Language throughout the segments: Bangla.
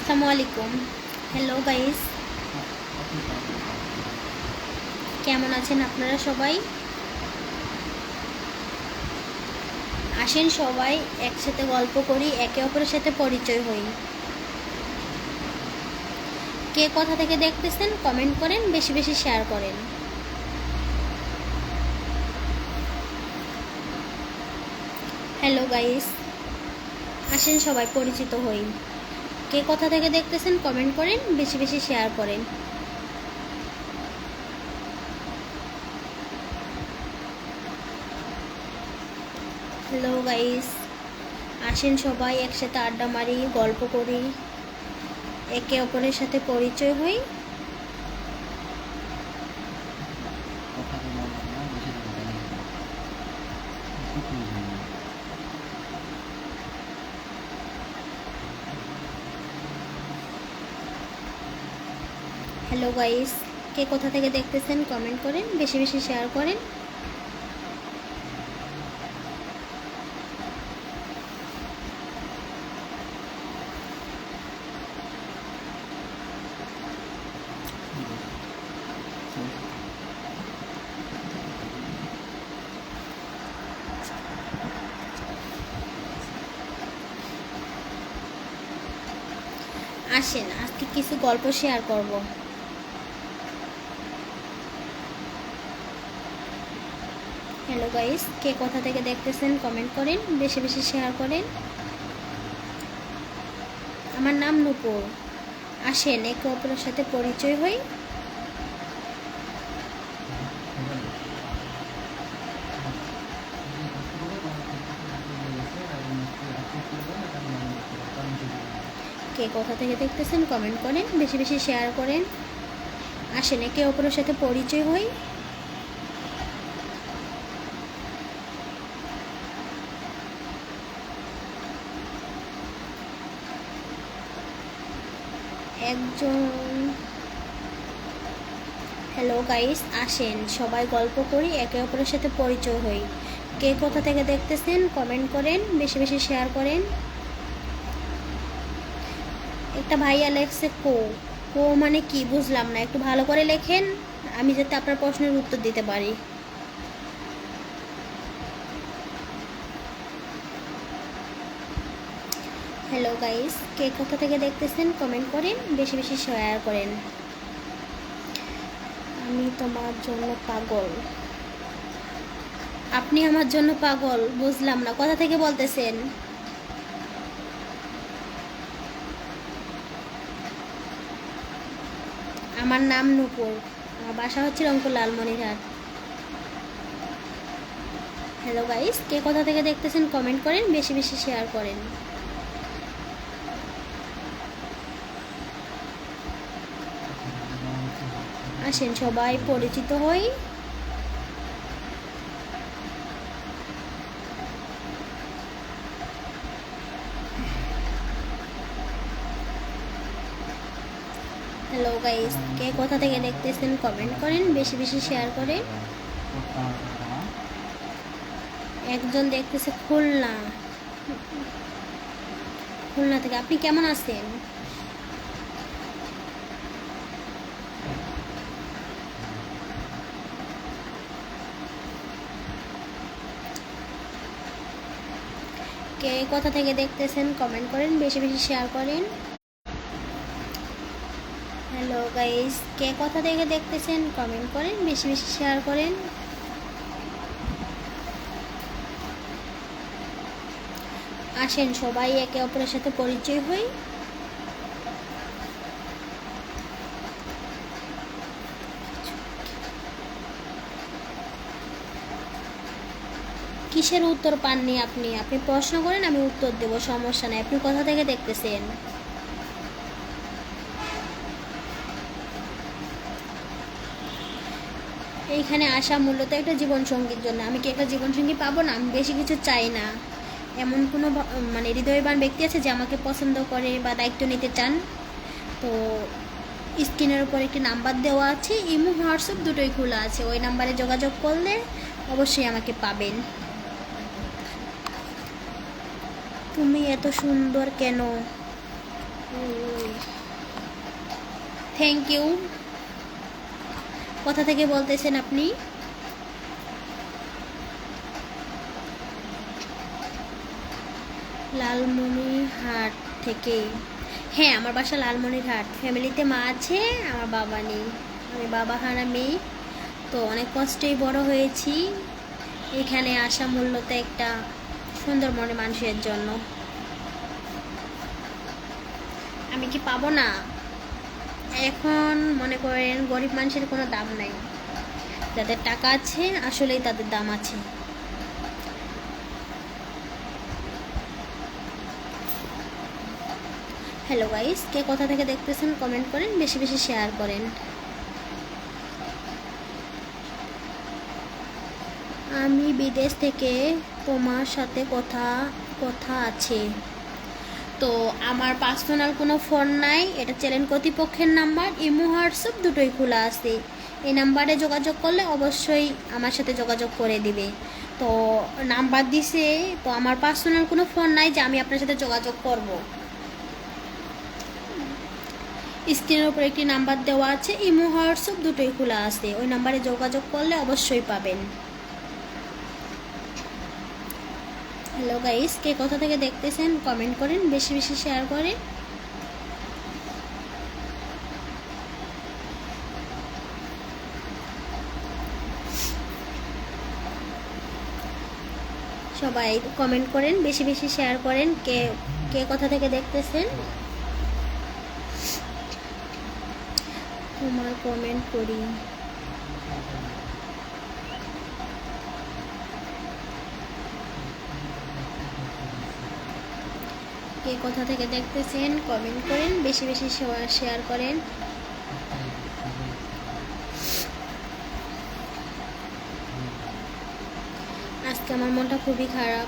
আসসালামু আলাইকুম। হ্যালো গাইস, কেমন আছেন আপনারা সবাই? আসেন সবাই একসাথে গল্প করি, একে অপরের সাথে পরিচয় হই। কে কোথা থেকে দেখতেছেন কমেন্ট করেন, বেশি বেশি শেয়ার করেন। হ্যালো গাইস, আসেন সবাই পরিচিত হই। কে কোথা থেকে দেখতেছেন কমেন্ট করেন, বেশি বেশি শেয়ার করেন। হ্যালো গাইস, আসেন সবাই একসাথে আড্ডা মারি, গল্প করি, একে অপরের সাথে পরিচয় হই। হ্যালো গাইস, কে কোথা থেকে দেখতেছেন কমেন্ট করেন, বেশি বেশি শেয়ার করেন। আসেন আজকে কিছু গল্প শেয়ার করব। হ্যালো গাইস, কে কোথা থেকে দেখতেছেন কমেন্ট করেন, বেশি বেশি শেয়ার করেন। আমার নাম নূপুর। আসেন একে অপরের সাথে পরিচয় হই। কে কোথা থেকে দেখতেছেন কমেন্ট করেন, বেশি বেশি শেয়ার করেন। আসেন একে অপরের সাথে পরিচয় হই। একজন হ্যালো গাইস, আসেন সবাই গল্প করি, একে অপরের সাথে পরিচয় হই। কে কোথা থেকে দেখতেছেন কমেন্ট করেন, বেশি বেশি শেয়ার করেন। একটা ভাইয়া লেখছে কো। কো মানে কি বুঝলাম না, একটু ভালো করে লেখেন, আমি যাতে আপনার প্রশ্নের উত্তর দিতে পারি। হ্যালো গাইস, কে কোথা থেকে দেখতেছেন কমেন্ট করেন, বেশি বেশি শেয়ার করেন। আমি তোমার জন্য পাগল। আপনি আমার জন্য পাগল বুঝলাম না, কোথা থেকে বলতেছেন? আমার নাম নূপুর, আমার বাসা হচ্ছে রংপুর লালমনিরহাট। হ্যালো গাইস, কে কোথা থেকে দেখতেছেন কমেন্ট করেন, বেশি বেশি শেয়ার করেন। আসেন সবাই পরিচিত হই। হ্যালো গাইস, কে কোথা থেকে দেখতেছেন কমেন্ট করেন, বেশি বেশি শেয়ার করেন। একজন দেখতেছে খুলনা। খুলনা থেকে আপনি কেমন আছেন? কে কোথা থেকে দেখতেছেন কমেন্ট করেন, বেশি বেশি শেয়ার করেন। হ্যালো গাইস, কে কোথা থেকে দেখতেছেন কমেন্ট করেন, বেশি বেশি শেয়ার করেন। আসেন সবাই একে অপরের সাথে পরিচয় হই। কিসের উত্তর পাননি আপনি? আপনি প্রশ্ন করেন, আমি উত্তর দেব, সমস্যা নেই। আপনি কোথা থেকে দেখতেছেন? এইখানে আসা মূলত একটা জীবনসঙ্গীর জন্য। আমি কি একটা জীবনসঙ্গী পাবো না? আমি বেশি কিছু চাই না। এমন কোনো মানে হৃদয়বান ব্যক্তি আছে যে আমাকে পছন্দ করে বা দায়িত্ব নিতে চান? তো স্ক্রিনের উপর একটি নাম্বার দেওয়া আছে, ইমো হোয়াটসঅ্যাপ দুটোই খোলা আছে, ওই নাম্বারে যোগাযোগ করলে অবশ্যই আমাকে পাবেন। তুমি এত সুন্দর কেন? Thank you. কোথা থেকে বলতেছেন আপনি? লালমনিরহাট থেকে। হ্যাঁ, আমার বাসা লালমনিরহাট। ফ্যামিলিতে মা আছে, আমার বাবা নেই। আমি বাবা হারা মেয়ে, তো অনেক কষ্টেই বড় হয়েছি। এখানে আসা মূলত একটা সুন্দর মনে মানুষের জন্য। আমি কি পাবো না? এখন মনে করেন গরিব মানুষের কোনো দাম নাই। যাদের টাকা আছে আসলেই তাদের দাম আছে। হ্যালো গাইস, কে কোথা থেকে দেখতেছেন কমেন্ট করেন, বেশি বেশি শেয়ার করেন। আমি বিদেশ থেকে, তোমার সাথে কথা কথা আছে। তো আমার পার্সোনাল কোনো ফোন নাই, এটা চ্যানেল কর্তৃপক্ষের নাম্বার। ইমো হোয়াটসঅ্যাপ দুটোই খোলা আছে। এই নাম্বারে যোগাযোগ করলে অবশ্যই আমার সাথে যোগাযোগ করে দিবে। তো নাম্বার দিছে, তো আমার পার্সোনাল কোনো ফোন নাই যে আমি আপনার সাথে যোগাযোগ করব। স্ক্রিনের উপর একটি নাম্বার দেওয়া আছে, ইমো হোয়াটসঅ্যাপ দুটোই খোলা আছে। ওই নাম্বারে যোগাযোগ করলে অবশ্যই পাবেন। হ্যালো গাইস, কে কোথা থেকে দেখতেছেন কমেন্ট করেন, বেশি বেশি শেয়ার করেন। সবাই কমেন্ট করেন, বেশি বেশি শেয়ার করেন। কে কে কোথা থেকে দেখতেছেন। তোমার কমেন্ট করি। কে কোথা থেকে দেখতেছেন কমেন্ট করেন, বেশি বেশি শেয়ার করেন। আজকে আমার মনটা খুবই খারাপ,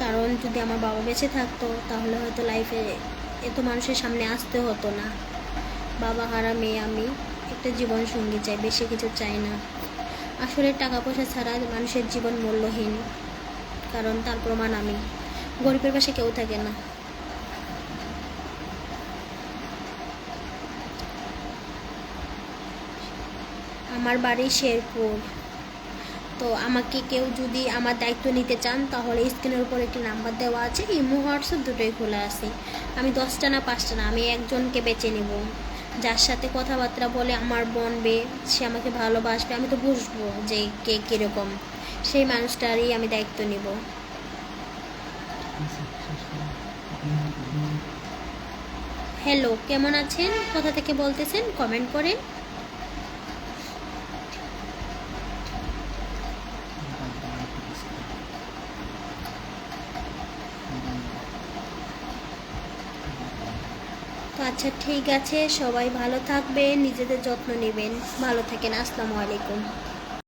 কারণ যদি আমার বাবা বেঁচে থাকতো তাহলে হয়তো লাইফে এত মানুষের সামনে আসতে হতো না। বাবা হারা মেয়ে আমি, একটা জীবন সঙ্গী চাই, বেশি কিছু চাই না। আসলে টাকা পয়সা ছাড়া মানুষের জীবন মূল্যহীন, কারণ তার প্রমাণ আমি। গরিবের পাশে কেউ থাকে না। আমার বাড়ি শেরপুর। তো আমাকে কেউ যদি আমার দায়িত্ব নিতে চান তাহলে স্ক্রিনের উপর একটি নাম্বার দেওয়া আছে, ইমো হোয়াটসঅ্যাপ দুটোই খোলা আছে। আমি 10টা না 5টা না, আমি একজনকে বেছে নেব, যার সাথে কথাবার্তা বলে আমার বনবে, সে আমাকে ভালোবাসবে। আমি তো বুঝবো যে কে কীরকম, সেই মানুষটারই আমি দায়িত্ব নেব। হ্যালো, কেমন আছেন? কোথা থেকে বলতেছেন কমেন্ট করেন। তো আচ্ছা, ঠিক আছে, সবাই ভালো থাকবেন, নিজেদের যত্ন নেবেন। ভালো থাকেন। আসসালামু আলাইকুম।